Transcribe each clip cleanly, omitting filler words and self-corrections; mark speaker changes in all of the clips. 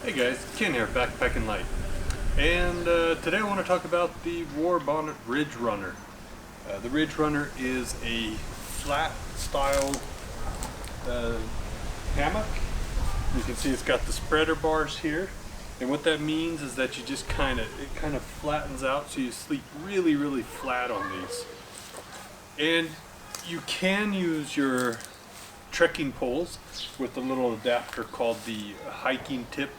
Speaker 1: Hey guys, Ken here, Backpacking Light. And today I want to talk about the Warbonnet Ridgerunner. The Ridgerunner is a flat style hammock. You can see it's got the spreader bars here. And what that means is that you just it kind of flattens out, so you sleep really flat on these. And you can use your trekking poles with the little adapter called the hiking tip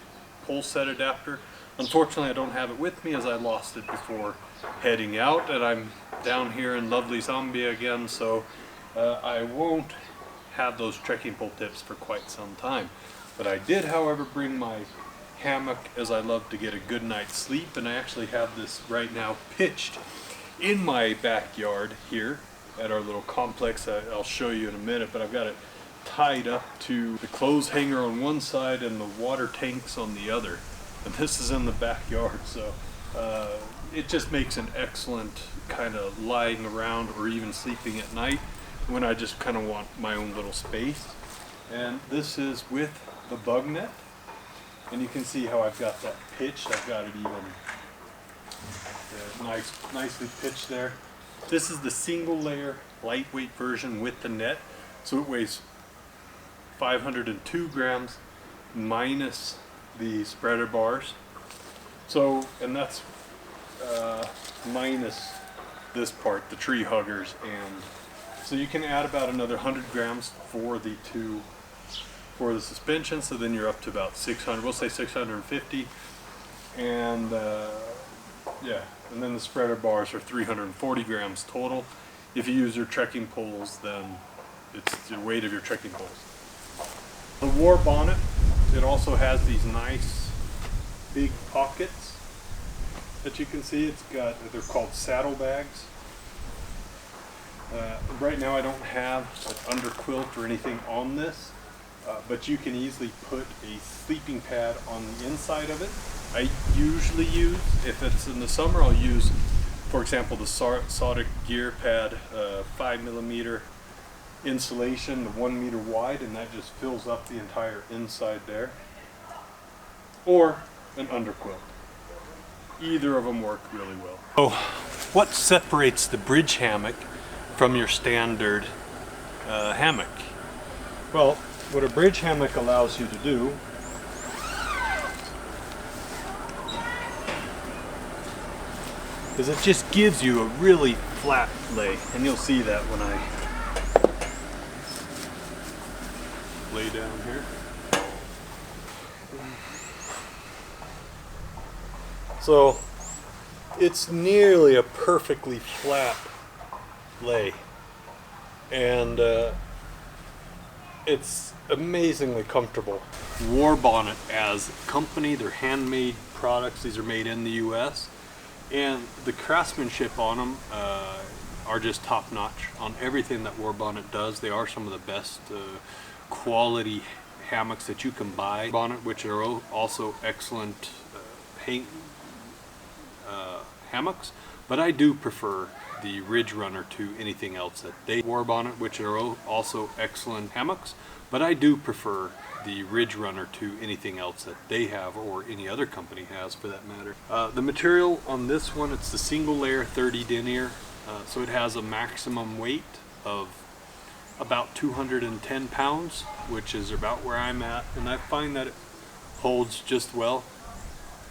Speaker 1: pole set adapter. Unfortunately, I don't have it with me as I lost it before heading out, and I'm down here in lovely Zambia again, so I won't have those trekking pole tips for quite some time. But I did, however, bring my hammock, as I love to get a good night's sleep, and I actually have this right now pitched in my backyard here at our little complex. I'll show you in a minute, but I've got it tied up to the clothes hanger on one side and the water tanks on the other, and this is in the backyard, so it just makes an excellent kind of lying around or even sleeping at night when I just kind of want my own little space. And this is with the bug net, and you can see how I've got that pitched. I've got it even nicely pitched there. This is the single layer lightweight version with the net, so it weighs 502 grams minus the spreader bars. So, and that's minus this part, the tree huggers, and so you can add about another 100 grams for the suspension, so then you're up to about 600, we'll say 650, and yeah, and then the spreader bars are 340 grams total. If you use your trekking poles, then it's the weight of your trekking poles. The Warbonnet, it also has these nice big pockets that you can see. They're called saddlebags. Right now I don't have an underquilt or anything on this, but you can easily put a sleeping pad on the inside of it. I usually use, if it's in the summer, I'll use, for example, the Sautic Gear Pad 5mm insulation, the 1 meter wide, and that just fills up the entire inside there. Or an underquilt. Either of them work really well. So, what separates the bridge hammock from your standard hammock? Well, what a bridge hammock allows you to do is it just gives you a really flat lay, and you'll see that when I lay down here. So it's nearly a perfectly flat lay, and it's amazingly comfortable. Warbonnet as a company, they're handmade products. These are made in the US, and the craftsmanship on them are just top-notch on everything that Warbonnet does. They are some of the best quality hammocks that you can buy. Warbonnet, which are also excellent hammocks, but I do prefer the Ridgerunner to anything else that they Warbonnet, which are also excellent hammocks, but I do prefer the Ridgerunner to anything else that they have, or any other company has for that matter. The material on this one, it's the single layer 30 denier, so it has a maximum weight of about 210 pounds, which is about where I'm at, and I find that it holds just well.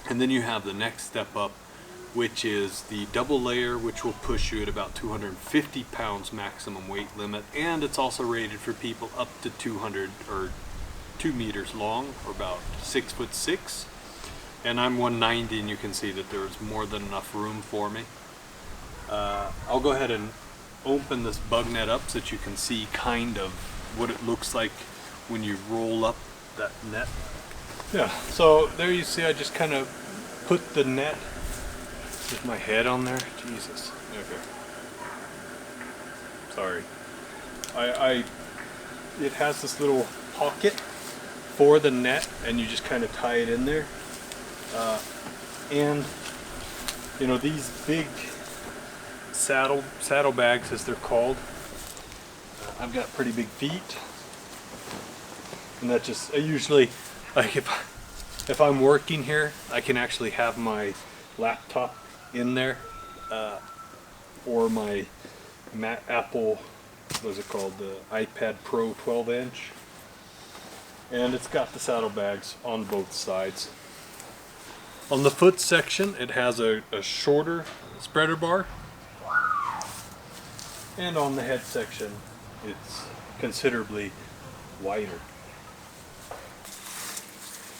Speaker 1: And then you have the next step up, which is the double layer, which will push you at about 250 pounds maximum weight limit, and it's also rated for people up to 200 or 2 meters long, or about 6'6", and I'm 190, and you can see that there's more than enough room for me. I'll go ahead and open this bug net up so that you can see kind of what it looks like when you roll up that net. Yeah, so there you see I just kind of put the net with my head on there. Jesus. Okay. Sorry. It has this little pocket for the net, and you just kind of tie it in there. And you know, these big saddlebags, as they're called, I've got pretty big feet, and that just, I usually, like, if if I'm working here, I can actually have my laptop in there, or my Apple, what is it called, the iPad Pro 12-inch, and it's got the saddlebags on both sides. On the foot section, it has a shorter spreader bar, and on the head section, it's considerably wider.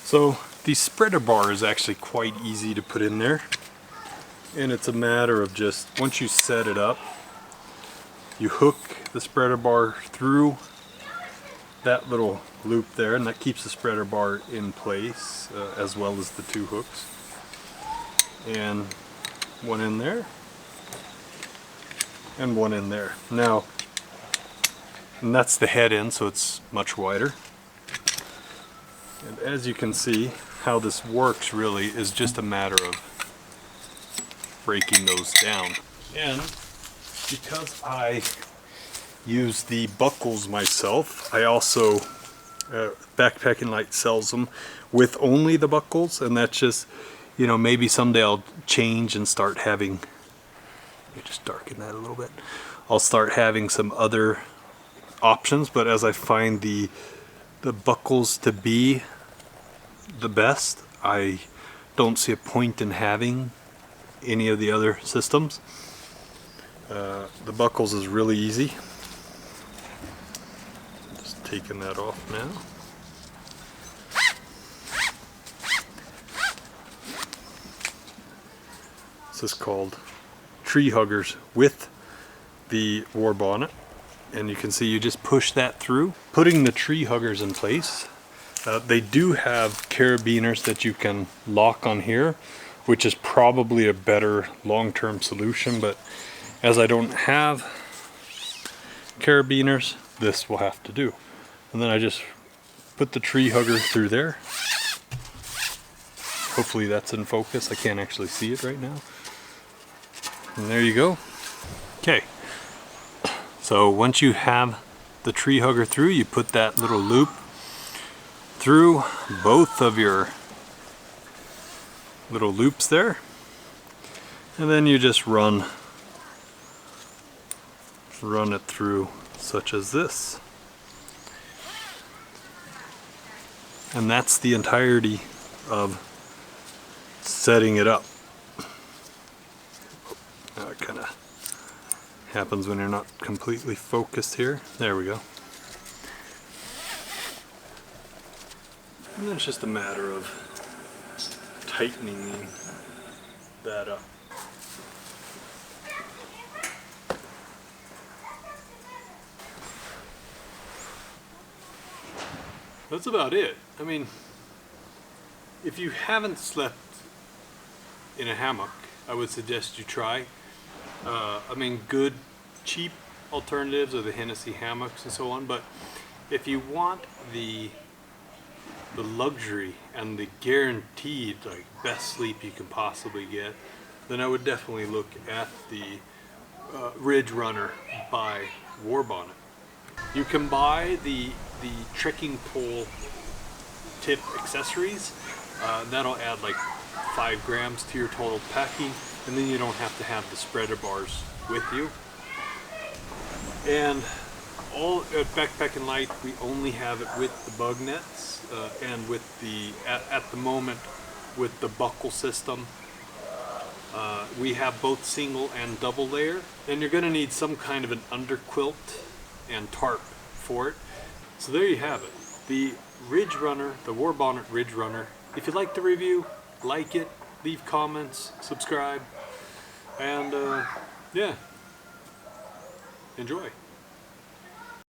Speaker 1: So the spreader bar is actually quite easy to put in there, and it's a matter of just, once you set it up, you hook the spreader bar through that little loop there, and that keeps the spreader bar in place, as well as the two hooks. And one in there, and one in there. Now, and that's the head end, so it's much wider. And as you can see, how this works really is just a matter of breaking those down. And because I use the buckles myself, I also, Backpacking Light sells them with only the buckles, and that's just, you know, maybe someday I'll change and start having, let me just darken that a little bit. I'll start having some other options, but as I find the buckles to be the best, I don't see a point in having any of the other systems. The buckles is really easy. Just taking that off now. This is called Tree Huggers with the Warbonnet. And you can see you just push that through. Putting the tree huggers in place, they do have carabiners that you can lock on here, which is probably a better long-term solution, but as I don't have carabiners, this will have to do. And then I just put the tree hugger through there. Hopefully that's in focus. I can't actually see it right now. And there you go. Okay. So once you have the tree hugger through, you put that little loop through both of your little loops there, and then you just run it through, such as this. And that's the entirety of setting it up. Now it kind of happens when you're not completely focused here. There we go. And then it's just a matter of tightening that up. That's about it. I mean, if you haven't slept in a hammock, I would suggest you try. I mean, good, cheap alternatives are the Hennessy hammocks and so on, but if you want the luxury and the guaranteed like best sleep you can possibly get, then I would definitely look at the Ridgerunner by Warbonnet. You can buy the trekking pole tip accessories. That'll add like 5 grams to your total packing, and then you don't have to have the spreader bars with you. And all at Backpacking Light, we only have it with the bug nets, and with the at the moment with the buckle system. We have both single and double layer, and you're going to need some kind of an underquilt and tarp for it. So there you have it, the Ridgerunner, the Warbonnet Ridgerunner. If you like the review, like it, leave comments, subscribe, and yeah, enjoy.